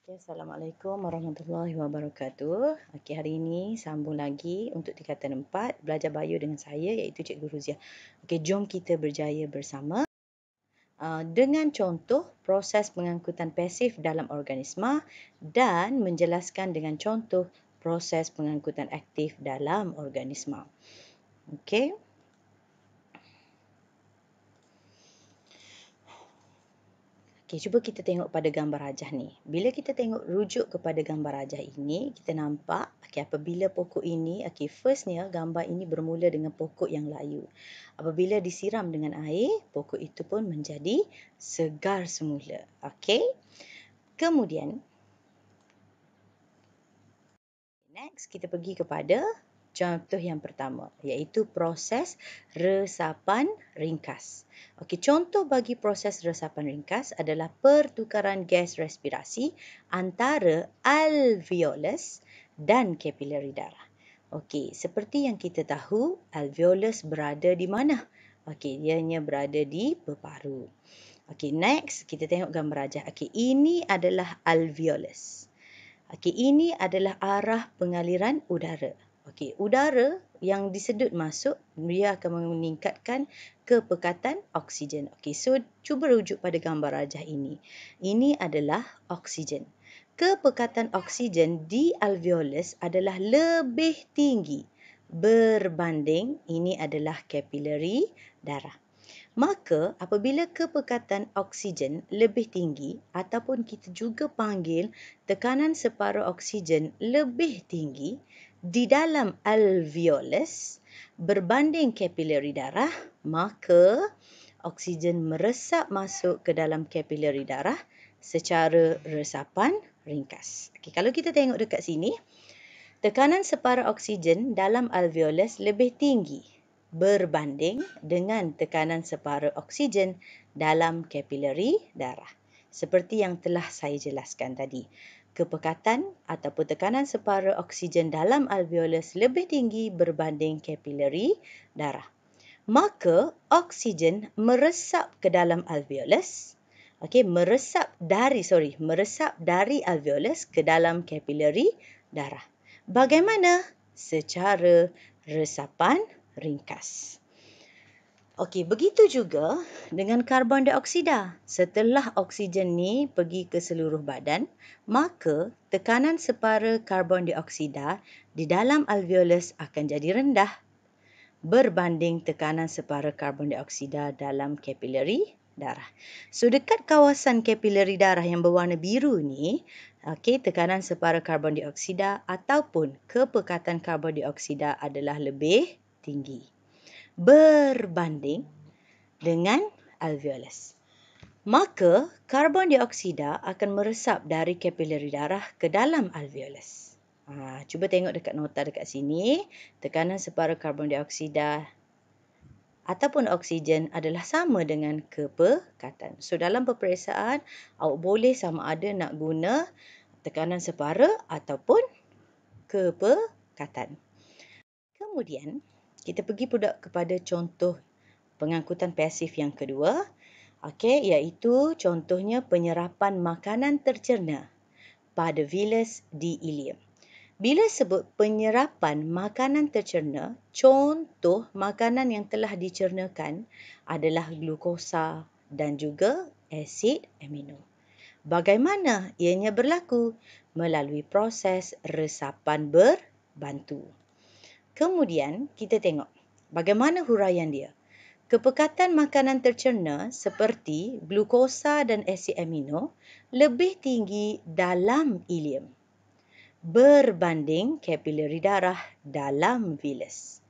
Okay, Assalamualaikum warahmatullahi wabarakatuh. Okay, hari ini sambung lagi untuk tingkatan 4 belajar bio dengan saya iaitu Cikgu Ruziah. Okay, jom kita berjaya bersama dengan contoh proses pengangkutan pasif dalam organisma dan menjelaskan dengan contoh proses pengangkutan aktif dalam organisma. Okay. Okay, cuba kita tengok pada gambar rajah ni. Bila kita tengok rujuk kepada gambar rajah ini, kita nampak apabila pokok ini, firstnya gambar ini bermula dengan pokok yang layu. Apabila disiram dengan air, pokok itu pun menjadi segar semula. Kemudian, next kita pergi kepada contoh yang pertama, iaitu proses resapan ringkas. Contoh bagi proses resapan ringkas adalah pertukaran gas respirasi antara alveolus dan kapilari darah. Seperti yang kita tahu, alveolus berada di mana? Ianya berada di peparu. Next kita tengok gambar rajah. Ini adalah alveolus. Ini adalah arah pengaliran udara. Udara yang disedut masuk, dia akan meningkatkan kepekatan oksigen. So cuba rujuk pada gambar rajah ini. Ini adalah oksigen. Kepekatan oksigen di alveolus adalah lebih tinggi berbanding ini adalah kapilari darah. Maka apabila kepekatan oksigen lebih tinggi ataupun kita juga panggil tekanan separuh oksigen lebih tinggi di dalam alveolus berbanding kapilari darah, maka oksigen meresap masuk ke dalam kapilari darah secara resapan ringkas. Kalau kita tengok dekat sini, tekanan separuh oksigen dalam alveolus lebih tinggi berbanding dengan tekanan separuh oksigen dalam kapilari darah. Seperti yang telah saya jelaskan tadi, kepekatan ataupun tekanan separuh oksigen dalam alveolus lebih tinggi berbanding kapilari darah. Maka oksigen meresap ke dalam alveolus, meresap dari alveolus ke dalam kapilari darah. Bagaimana? Secara resapan ringkas. Begitu juga dengan karbon dioksida. Setelah oksigen ni pergi ke seluruh badan, maka tekanan separa karbon dioksida di dalam alveolus akan jadi rendah berbanding tekanan separa karbon dioksida dalam kapilari darah. So dekat kawasan kapilari darah yang berwarna biru ni, tekanan separa karbon dioksida ataupun kepekatan karbon dioksida adalah lebih tinggi berbanding dengan alveolus. Maka karbon dioksida akan meresap dari kapilari darah ke dalam alveolus. Cuba tengok dekat nota dekat sini, tekanan separuh karbon dioksida ataupun oksigen adalah sama dengan kepekatan. So dalam peperiksaan, awak boleh sama ada nak guna tekanan separa ataupun kepekatan. Kemudian, kita pergi pula kepada contoh pengangkutan pasif yang kedua, iaitu contohnya penyerapan makanan tercerna pada vilus di ileum. Bila sebut penyerapan makanan tercerna, contoh makanan yang telah dicernakan adalah glukosa dan juga asid amino. Bagaimana ianya berlaku? Melalui proses resapan berbantu. Kemudian kita tengok bagaimana huraian dia. Kepekatan makanan tercerna seperti glukosa dan asid amino lebih tinggi dalam ileum berbanding kapilari darah dalam vilus.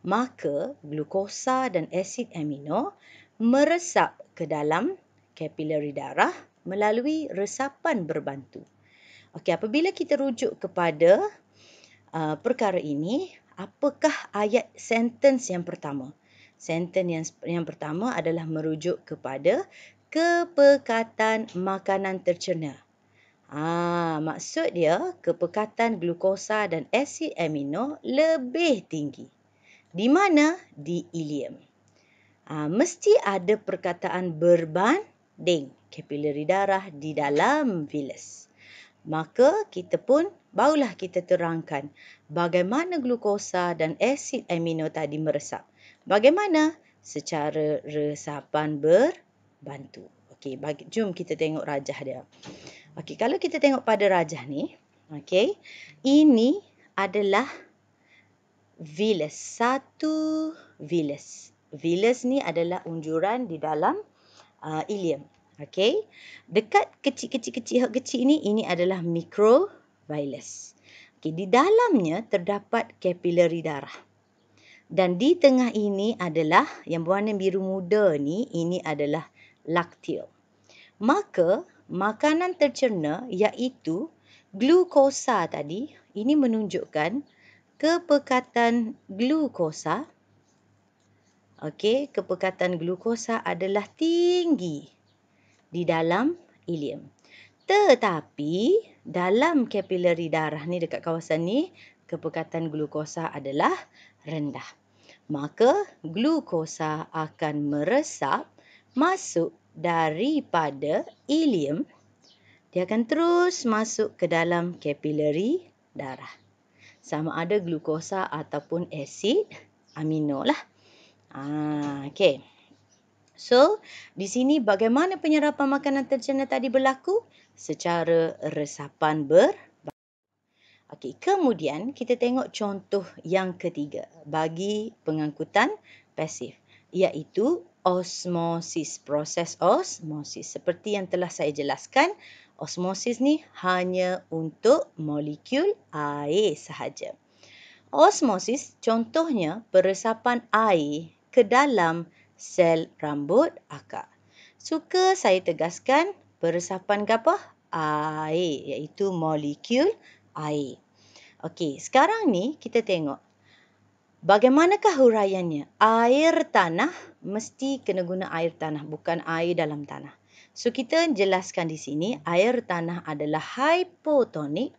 Maka glukosa dan asid amino meresap ke dalam kapilari darah melalui resapan berbantu. Apabila kita rujuk kepada perkara ini, apakah ayat sentence yang pertama? Sentence yang pertama adalah merujuk kepada kepekatan makanan tercerna. Maksud dia kepekatan glukosa dan asid amino lebih tinggi. Di mana? Di ileum. Mesti ada perkataan berbanding kapilari darah di dalam vilus. Maka kita pun barulah kita terangkan bagaimana glukosa dan asid amino tadi meresap. Bagaimana? Secara resapan berbantu. Okey, jom kita tengok rajah dia. Okey, kalau kita tengok pada rajah ni, okey, ini adalah villus. Satu villus. Villus ni adalah unjuran di dalam ileum. Okey. Dekat kecil ini adalah microvillus. Okey, di dalamnya terdapat kapilari darah. Dan di tengah ini adalah yang berwarna biru muda ni, ini adalah laktil. Maka makanan tercerna iaitu glukosa tadi, ini menunjukkan kepekatan glukosa. Okey, kepekatan glukosa adalah tinggi di dalam ileum. Tetapi dalam kapilari darah ni, dekat kawasan ni, kepekatan glukosa adalah rendah. Maka glukosa akan meresap masuk daripada ileum. Dia akan terus masuk ke dalam kapilari darah. Sama ada glukosa ataupun asid amino lah. Okey. So, di sini bagaimana penyerapan makanan tercerna tadi berlaku? Secara resapan Okey, kemudian kita tengok contoh yang ketiga bagi pengangkutan pasif, iaitu osmosis, proses osmosis. Seperti yang telah saya jelaskan, osmosis ni hanya untuk molekul air sahaja. Osmosis contohnya peresapan air ke dalam sel rambut akar. Suka saya tegaskan peresapan ke apa? Air, iaitu molekul air. Okey, sekarang ni kita tengok bagaimanakah huraiannya. Air tanah mesti kena guna air tanah, bukan air dalam tanah. So, kita jelaskan di sini air tanah adalah hypotonik.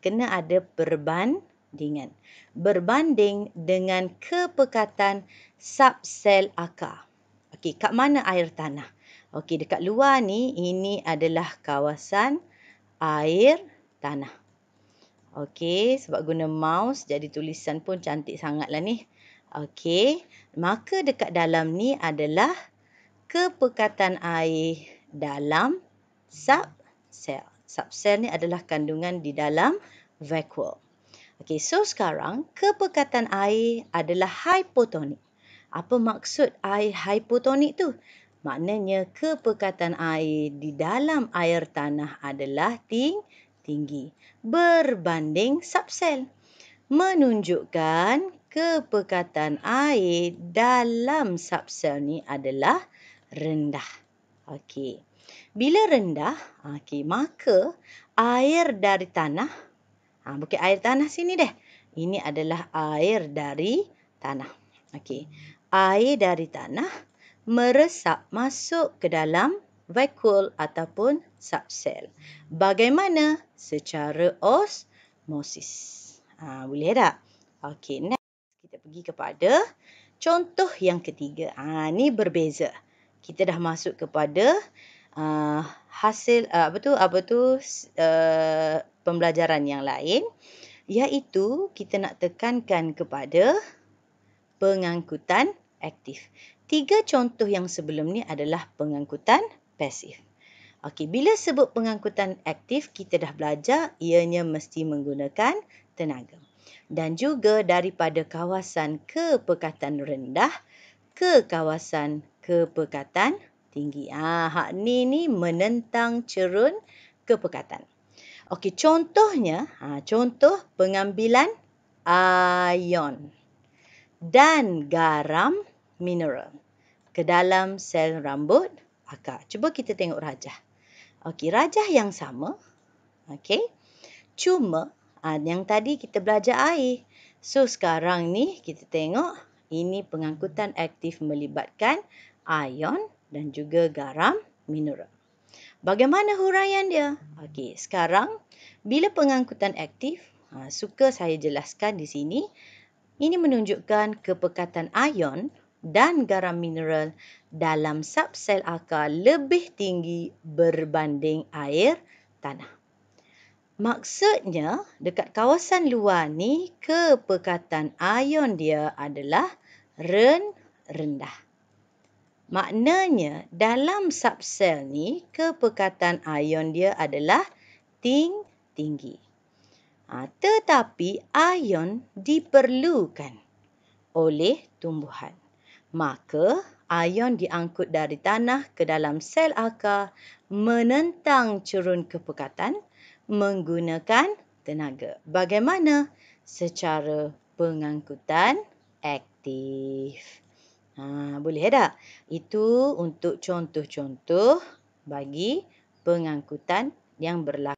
Kena ada perbandingan. Berbanding dengan kepekatan subsel akar. Okey, kat mana air tanah? Okey, dekat luar ni, ini adalah kawasan air tanah. Okey, sebab guna mouse, jadi tulisan pun cantik sangatlah ni. Okey, maka dekat dalam ni adalah kepekatan air dalam subsel. Subsel ni adalah kandungan di dalam vakuum. Okey, so sekarang kepekatan air adalah hypotonik. Apa maksud air hypotonik tu? Maknanya kepekatan air di dalam air tanah adalah tinggi berbanding subsel. Menunjukkan kepekatan air dalam subsel ni adalah rendah. Okey. Bila rendah, maka air dari tanah, bukan air tanah sini deh. Ini adalah air dari tanah. Okey. Air dari tanah meresap masuk ke dalam vakuum ataupun subsel. Bagaimana? Secara osmosis. Boleh tak? Okey, next kita pergi kepada contoh yang ketiga. Ni berbeza. Kita dah masuk kepada hasil pembelajaran yang lain, iaitu kita nak tekankan kepada pengangkutan aktif. 3 contoh yang sebelum ni adalah pengangkutan pasif. Okey, bila sebut pengangkutan aktif, kita dah belajar ianya mesti menggunakan tenaga. Dan juga daripada kawasan kepekatan rendah ke kawasan kepekatan tinggi. Hak ni menentang cerun kepekatan. Okey, contohnya, contoh pengambilan ion dan garam mineral ke dalam sel rambut akar. Cuba kita tengok rajah. Okey, rajah yang sama. Okey. Cuma yang tadi kita belajar air. So sekarang ni kita tengok ini pengangkutan aktif melibatkan ion dan juga garam mineral. Bagaimana huraian dia? Okey, sekarang bila pengangkutan aktif, suka saya jelaskan di sini. Ini menunjukkan kepekatan ion dan garam mineral dalam subsel akar lebih tinggi berbanding air tanah. Maksudnya, dekat kawasan luar ni, kepekatan ion dia adalah rendah. Maknanya, dalam subsel ni, kepekatan ion dia adalah tinggi. Tetapi ion diperlukan oleh tumbuhan. Maka, ion diangkut dari tanah ke dalam sel akar menentang curun kepekatan menggunakan tenaga. Bagaimana? Secara pengangkutan aktif. Boleh tak? Itu untuk contoh-contoh bagi pengangkutan yang berlaku